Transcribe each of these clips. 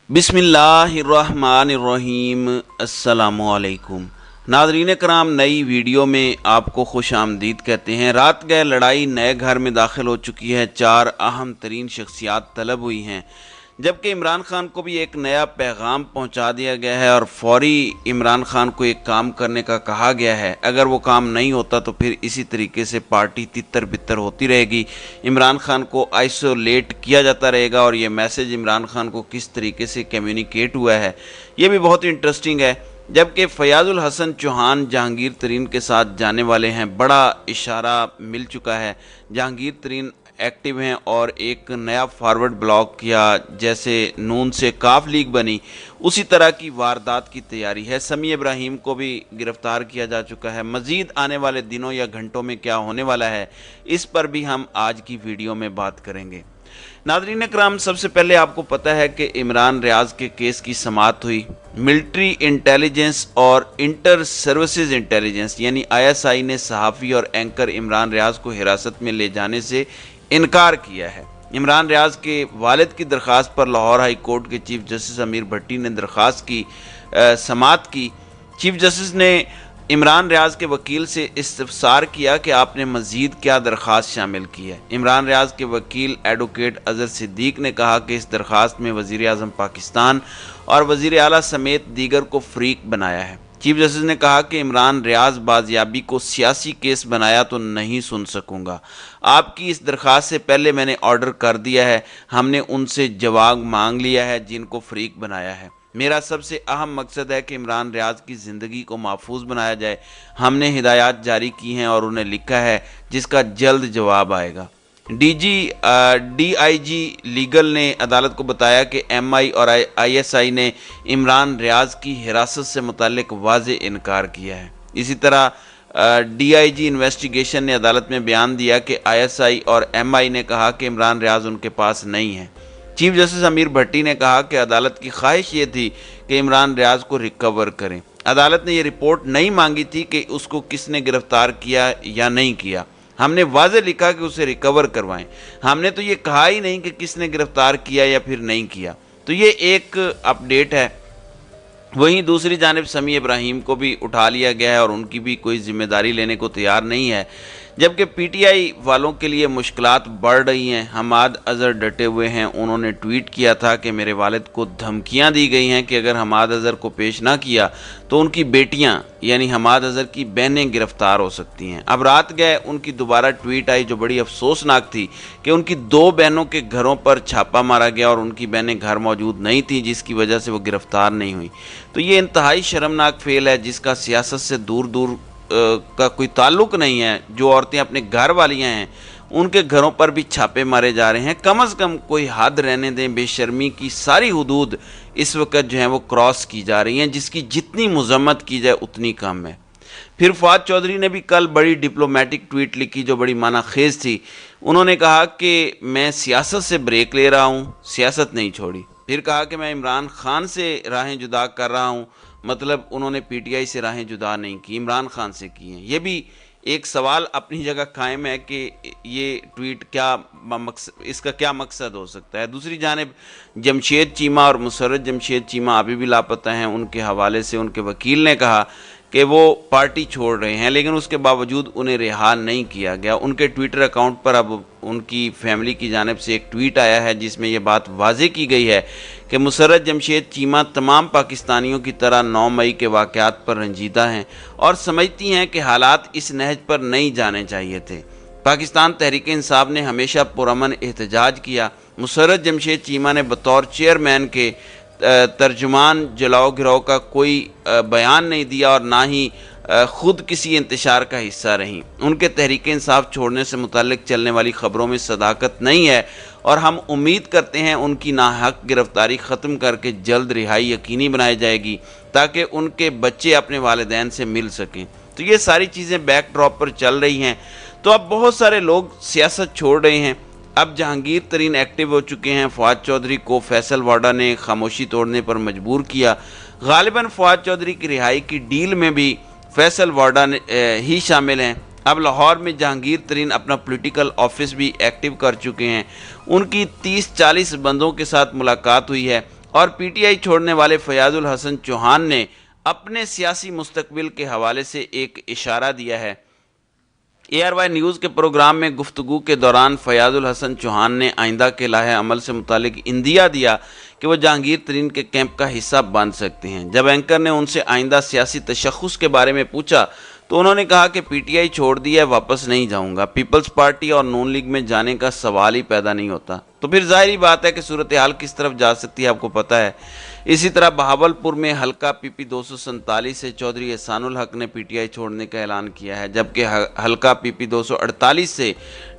بسم اللہ الرحمن الرحیم۔ السلام علیکم ناظرین کرام، نئی ویڈیو میں آپ کو خوش آمدید کہتے ہیں۔ رات گئے لڑائی نئے گھر میں داخل ہو چکی ہے، 4 اہم ترین شخصیات طلب ہوئی ہیں، جبکہ عمران خان کو بھی ایک نیا پیغام پہنچا دیا گیا ہے اور فوری عمران خان کو ایک کام کرنے کا کہا گیا ہے۔ اگر وہ کام نہیں ہوتا تو پھر اسی طریقے سے پارٹی تتر بتر ہوتی رہے گی، عمران خان کو آئسولیٹ کیا جاتا رہے گا۔ اور یہ میسج عمران خان کو کس طریقے سے کمیونیکیٹ ہوا ہے، یہ بھی بہت انٹرسٹنگ ہے۔ جبکہ فیاض الحسن چوہان جہانگیر ترین کے ساتھ جانے والے ہیں، بڑا اشارہ مل چکا ہے۔ جہانگیر ترین ایکٹیو ہیں اور ایک نیا فارورڈ بلاک یا جیسے نون سے کاف لیگ بنی، اسی طرح کی واردات کی تیاری ہے۔ سمیع ابراہیم کو بھی گرفتار کیا جا چکا ہے۔ مزید آنے والے دنوں یا گھنٹوں میں کیا ہونے والا ہے، اس پر بھی ہم آج کی ویڈیو میں بات کریں گے۔ ناظرین اکرام، سب سے پہلے آپ کو پتہ ہے کہ عمران ریاض کے کیس کی سماعت ہوئی۔ ملٹری انٹیلیجنس اور انٹر سروسز انٹیلیجنس یعنی ISI نے صحافی اور اینکر عمران ریاض کو حراست میں لے جانے سے انکار کیا ہے۔ عمران ریاض کے والد کی درخواست پر لاہور ہائی کورٹ کے چیف جسٹس امیر بھٹی نے درخواست کی سماعت کی۔ چیف جسٹس نے عمران ریاض کے وکیل سے استفسار کیا کہ آپ نے مزید کیا درخواست شامل کی ہے۔ عمران ریاض کے وکیل ایڈوکیٹ اظہر صدیق نے کہا کہ اس درخواست میں وزیر اعظم پاکستان اور وزیر اعلیٰ سمیت دیگر کو فریق بنایا ہے۔ چیف جسٹس نے کہا کہ عمران ریاض بازیابی کو سیاسی کیس بنایا تو نہیں سن سکوں گا۔ آپ کی اس درخواست سے پہلے میں نے آرڈر کر دیا ہے، ہم نے ان سے جواب مانگ لیا ہے جن کو فریق بنایا ہے۔ میرا سب سے اہم مقصد ہے کہ عمران ریاض کی زندگی کو محفوظ بنایا جائے۔ ہم نے ہدایات جاری کی ہیں اور انہیں لکھا ہے جس کا جلد جواب آئے گا۔ DIG لیگل نے عدالت کو بتایا کہ MI اور ISI نے عمران ریاض کی حراست سے متعلق واضح انکار کیا ہے۔ اسی طرح DIG انویسٹیگیشن نے عدالت میں بیان دیا کہ ISI اور MI نے کہا کہ عمران ریاض ان کے پاس نہیں ہے۔ چیف جسٹس امیر بھٹی نے کہا کہ عدالت کی خواہش یہ تھی کہ عمران ریاض کو ریکور کریں۔ عدالت نے یہ رپورٹ نہیں مانگی تھی کہ اس کو کس نے گرفتار کیا یا نہیں کیا۔ ہم نے واضح لکھا کہ اسے ریکور کروائیں۔ ہم نے تو یہ کہا ہی نہیں کہ کس نے گرفتار کیا یا پھر نہیں کیا۔ تو یہ ایک اپڈیٹ ہے۔ وہیں دوسری جانب سمیع ابراہیم کو بھی اٹھا لیا گیا ہے اور ان کی بھی کوئی ذمہ داری لینے کو تیار نہیں ہے، جبکہ PTI والوں کے لیے مشکلات بڑھ رہی ہیں۔ حماد اظہر ڈٹے ہوئے ہیں۔ انہوں نے ٹویٹ کیا تھا کہ میرے والد کو دھمکیاں دی گئی ہیں کہ اگر حماد اظہر کو پیش نہ کیا تو ان کی بیٹیاں یعنی حماد اظہر کی بہنیں گرفتار ہو سکتی ہیں۔ اب رات گئے ان کی دوبارہ ٹویٹ آئی جو بڑی افسوسناک تھی کہ ان کی 2 بہنوں کے گھروں پر چھاپا مارا گیا اور ان کی بہنیں گھر موجود نہیں تھیں، جس کی وجہ سے وہ گرفتار نہیں ہوئی۔ تو یہ انتہائی شرمناک فعل ہے جس کا سیاست سے دور دور کا کوئی تعلق نہیں ہے۔ جو عورتیں اپنے گھر والیاں ہیں ان کے گھروں پر بھی چھاپے مارے جا رہے ہیں۔ کم از کم کوئی حد رہنے دیں۔ بے شرمی کی ساری حدود اس وقت جو ہیں وہ کراس کی جا رہی ہیں، جس کی جتنی مذمت کی جائے اتنی کم ہے۔ پھر فواد چودھری نے بھی کل بڑی ڈپلومیٹک ٹویٹ لکھی جو بڑی معنی خیز تھی۔ انہوں نے کہا کہ میں سیاست سے بریک لے رہا ہوں، سیاست نہیں چھوڑی۔ پھر کہا کہ میں عمران خان سے راہیں جدا کر رہا ہوں، مطلب انہوں نے PTI سے راہیں جدا نہیں کی، عمران خان سے کی ہیں۔ یہ بھی ایک سوال اپنی جگہ قائم ہے کہ یہ ٹویٹ اس کا کیا مقصد ہو سکتا ہے۔ دوسری جانب جمشید چیمہ اور مسرت جمشید چیمہ ابھی بھی لاپتہ ہیں۔ ان کے حوالے سے ان کے وکیل نے کہا کہ وہ پارٹی چھوڑ رہے ہیں، لیکن اس کے باوجود انہیں رہا نہیں کیا گیا۔ ان کے ٹویٹر اکاؤنٹ پر اب ان کی فیملی کی جانب سے ایک ٹویٹ آیا ہے جس میں یہ بات واضح کی گئی ہے کہ مسرت جمشید چیمہ تمام پاکستانیوں کی طرح 9 مئی کے واقعات پر رنجیدہ ہیں اور سمجھتی ہیں کہ حالات اس نہج پر نہیں جانے چاہیے تھے۔ پاکستان تحریک انصاف نے ہمیشہ پرامن احتجاج کیا۔ مسرت جمشید چیمہ نے بطور چیئرمین کے ترجمان جلاؤ گراؤ کا کوئی بیان نہیں دیا اور نہ ہی خود کسی انتشار کا حصہ رہیں۔ ان کے تحریک انصاف چھوڑنے سے متعلق چلنے والی خبروں میں صداقت نہیں ہے اور ہم امید کرتے ہیں ان کی ناحق گرفتاری ختم کر کے جلد رہائی یقینی بنائی جائے گی تاکہ ان کے بچے اپنے والدین سے مل سکیں۔ تو یہ ساری چیزیں بیک ڈراپ پر چل رہی ہیں۔ تو اب بہت سارے لوگ سیاست چھوڑ رہے ہیں۔ اب جہانگیر ترین ایکٹیو ہو چکے ہیں۔ فواد چودھری کو فیصل واڈا نے خاموشی توڑنے پر مجبور کیا۔ غالباً فواد چودھری کی رہائی کی ڈیل میں بھی فیصل واڈا ہی شامل ہیں۔ اب لاہور میں جہانگیر ترین اپنا پولیٹیکل آفس بھی ایکٹیو کر چکے ہیں۔ ان کی 30-40 بندوں کے ساتھ ملاقات ہوئی ہے۔ اور پی ٹی آئی چھوڑنے والے فیاض الحسن چوہان نے اپنے سیاسی مستقبل کے حوالے سے ایک اشارہ دیا ہے۔ اے آر وائی نیوز کے پروگرام میں گفتگو کے دوران فیاض الحسن چوہان نے آئندہ کے لائحہ عمل سے متعلق اندیہ دیا کہ وہ جہانگیر ترین کے کیمپ کا حصہ بن سکتے ہیں۔ جب اینکر نے ان سے آئندہ سیاسی تشخص کے بارے میں پوچھا تو انہوں نے کہا کہ پی ٹی آئی چھوڑ دی ہے، واپس نہیں جاؤں گا، پیپلز پارٹی اور نون لیگ میں جانے کا سوال ہی پیدا نہیں ہوتا۔ تو پھر ظاہری بات ہے کہ صورتحال کس طرف جا سکتی ہے آپ کو پتہ ہے۔ اسی طرح بہاولپور میں حلقہ پی پی 247 سے چودھری احسان الحق نے پی ٹی آئی چھوڑنے کا اعلان کیا ہے، جبکہ حلقہ پی پی 248 سے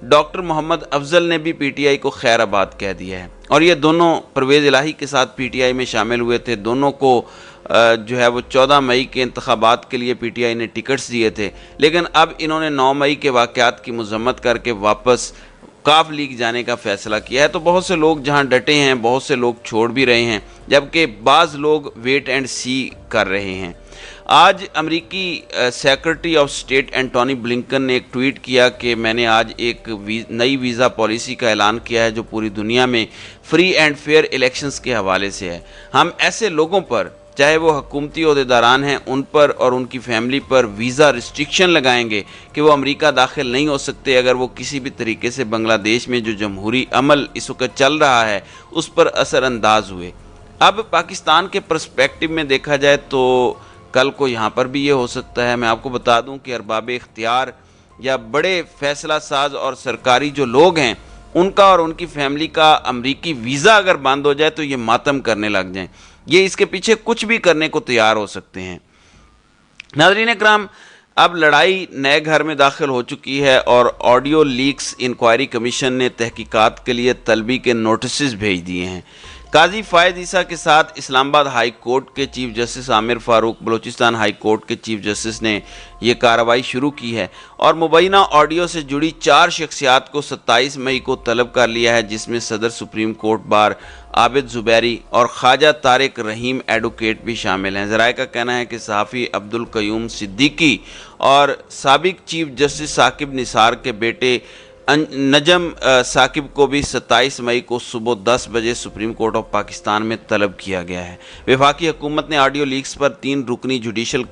ڈاکٹر محمد افضل نے بھی پی ٹی آئی کو خیر آباد کہہ دیا ہے، اور یہ دونوں پرویز الہی کے ساتھ پی ٹی آئی میں شامل ہوئے تھے۔ دونوں کو جو ہے وہ 14 مئی کے انتخابات کے لیے پی ٹی آئی نے ٹکٹس دیے تھے، لیکن اب انہوں نے 9 مئی کے واقعات کی مذمت کر کے واپس کاف لیگ جانے کا فیصلہ کیا ہے۔ تو بہت سے لوگ جہاں ڈٹے ہیں، بہت سے لوگ چھوڑ بھی رہے ہیں، جبکہ بعض لوگ ویٹ اینڈ سی کر رہے ہیں۔ آج امریکی secretary of state Antony Blinken نے ایک ٹویٹ کیا کہ میں نے آج ایک نئی ویزا پالیسی کا اعلان کیا ہے جو پوری دنیا میں فری اینڈ فیئر الیکشنز کے حوالے سے ہے۔ ہم ایسے لوگوں پر، چاہے وہ حکومتی عہدیداران ہیں، ان پر اور ان کی فیملی پر ویزا ریسٹرکشن لگائیں گے کہ وہ امریکہ داخل نہیں ہو سکتے اگر وہ کسی بھی طریقے سے بنگلہ دیش میں جو جمہوری عمل اس وقت چل رہا ہے اس پر اثر انداز ہوئے۔ اب پاکستان کے پرسپیکٹو میں دیکھا جائے تو کل کو یہاں پر بھی یہ ہو سکتا ہے۔ میں آپ کو بتا دوں کہ ارباب اختیار یا بڑے فیصلہ ساز اور سرکاری جو لوگ ہیں، ان کا اور ان کی فیملی کا امریکی ویزا اگر بند ہو جائے تو یہ ماتم کرنے لگ جائیں، یہ اس کے پیچھے کچھ بھی کرنے کو تیار ہو سکتے ہیں۔ ناظرین اکرام، اب لڑائی نئے گھر میں داخل ہو چکی ہے اور آڈیو لیکس انکوائری کمیشن نے تحقیقات کے لیے طلبی کے نوٹسز بھیج دیے ہیں۔ قاضی فائز عیسیٰ کے ساتھ اسلام آباد ہائی کورٹ کے چیف جسٹس عامر فاروق، بلوچستان ہائی کورٹ کے چیف جسٹس نے یہ کارروائی شروع کی ہے اور مبینہ آڈیو سے جڑی 4 شخصیات کو 27 مئی کو طلب کر لیا ہے، جس میں صدر سپریم کورٹ بار عابد زبیری اور خواجہ طارق رحیم ایڈوکیٹ بھی شامل ہیں۔ ذرائع کا کہنا ہے کہ صحافی عبدالقیوم صدیقی اور سابق چیف جسٹس ثاقب نثار کے بیٹے نجم ثاقب کو بھی 27 مئی کو صبح 10 بجے سپریم کورٹ آف پاکستان میں طلب کیا گیا ہے۔ وفاقی حکومت نے آڈیو لیکس پر 3 رکنی جوڈیشل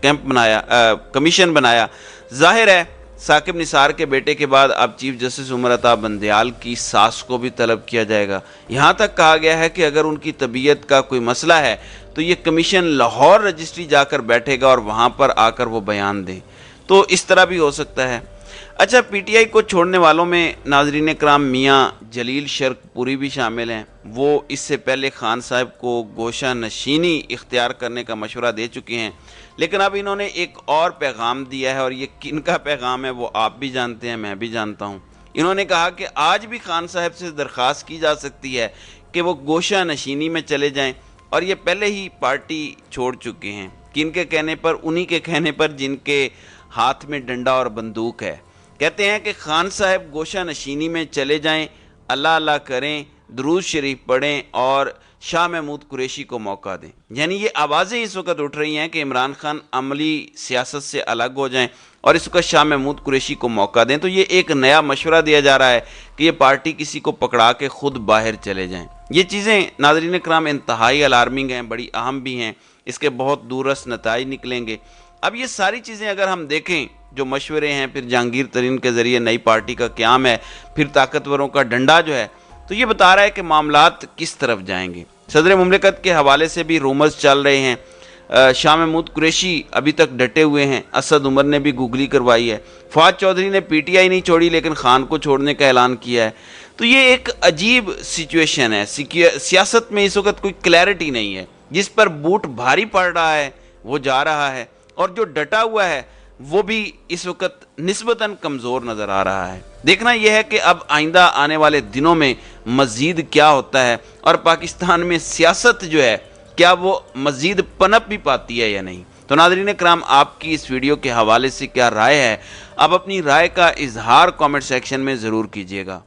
کمیشن بنایا۔ ظاہر ہے ثاقب نثار کے بیٹے کے بعد اب چیف جسٹس عمر عطا بندیال کی ساس کو بھی طلب کیا جائے گا۔ یہاں تک کہا گیا ہے کہ اگر ان کی طبیعت کا کوئی مسئلہ ہے تو یہ کمیشن لاہور رجسٹری جا کر بیٹھے گا اور وہاں پر آ کر وہ بیان دیں، تو اس طرح بھی ہو سکتا ہے۔ اچھا، پی ٹی آئی کو چھوڑنے والوں میں ناظرین کرام میاں جلیل شرک پوری بھی شامل ہیں۔ وہ اس سے پہلے خان صاحب کو گوشہ نشینی اختیار کرنے کا مشورہ دے چکے ہیں، لیکن اب انہوں نے ایک اور پیغام دیا ہے، اور یہ کن کا پیغام ہے وہ آپ بھی جانتے ہیں، میں بھی جانتا ہوں۔ انہوں نے کہا کہ آج بھی خان صاحب سے درخواست کی جا سکتی ہے کہ وہ گوشہ نشینی میں چلے جائیں، اور یہ پہلے ہی پارٹی چھوڑ چکے ہیں۔ کن کے کہنے پر؟ انہی کے کہنے پر جن کے ہاتھ میں ڈنڈا اور بندوق ہے۔ کہتے ہیں کہ خان صاحب گوشہ نشینی میں چلے جائیں، اللہ اللہ کریں، درود شریف پڑھیں اور شاہ محمود قریشی کو موقع دیں۔ یعنی یہ آوازیں اس وقت اٹھ رہی ہیں کہ عمران خان عملی سیاست سے الگ ہو جائیں اور اس وقت شاہ محمود قریشی کو موقع دیں۔ تو یہ ایک نیا مشورہ دیا جا رہا ہے کہ یہ پارٹی کسی کو پکڑا کے خود باہر چلے جائیں۔ یہ چیزیں ناظرین کرام انتہائی الارمنگ ہیں، بڑی اہم بھی ہیں، اس کے بہت دورس نتائج نکلیں گے۔ اب یہ ساری چیزیں اگر ہم دیکھیں، جو مشورے ہیں، پھر جہانگیر ترین کے ذریعے نئی پارٹی کا قیام ہے، پھر طاقتوروں کا ڈنڈا جو ہے، تو یہ بتا رہا ہے کہ معاملات کس طرف جائیں گے۔ صدر مملکت کے حوالے سے بھی رومرز چل رہے ہیں۔ شاہ محمود قریشی ابھی تک ڈٹے ہوئے ہیں، اسد عمر نے بھی گوگلی کروائی ہے، فواد چودھری نے پی ٹی آئی نہیں چھوڑی لیکن خان کو چھوڑنے کا اعلان کیا ہے۔ تو یہ ایک عجیب سچویشن ہے، سیاست میں اس وقت کوئی کلیئرٹی نہیں ہے۔ جس پر بوٹ بھاری پڑ رہا ہے وہ جا رہا ہے، اور جو ڈٹا ہوا ہے وہ بھی اس وقت نسبتاً کمزور نظر آ رہا ہے۔ دیکھنا یہ ہے کہ اب آئندہ آنے والے دنوں میں مزید کیا ہوتا ہے، اور پاکستان میں سیاست جو ہے کیا وہ مزید پنپ بھی پاتی ہے یا نہیں۔ تو ناظرین کرام، آپ کی اس ویڈیو کے حوالے سے کیا رائے ہے؟ آپ اپنی رائے کا اظہار کامنٹ سیکشن میں ضرور کیجیے گا۔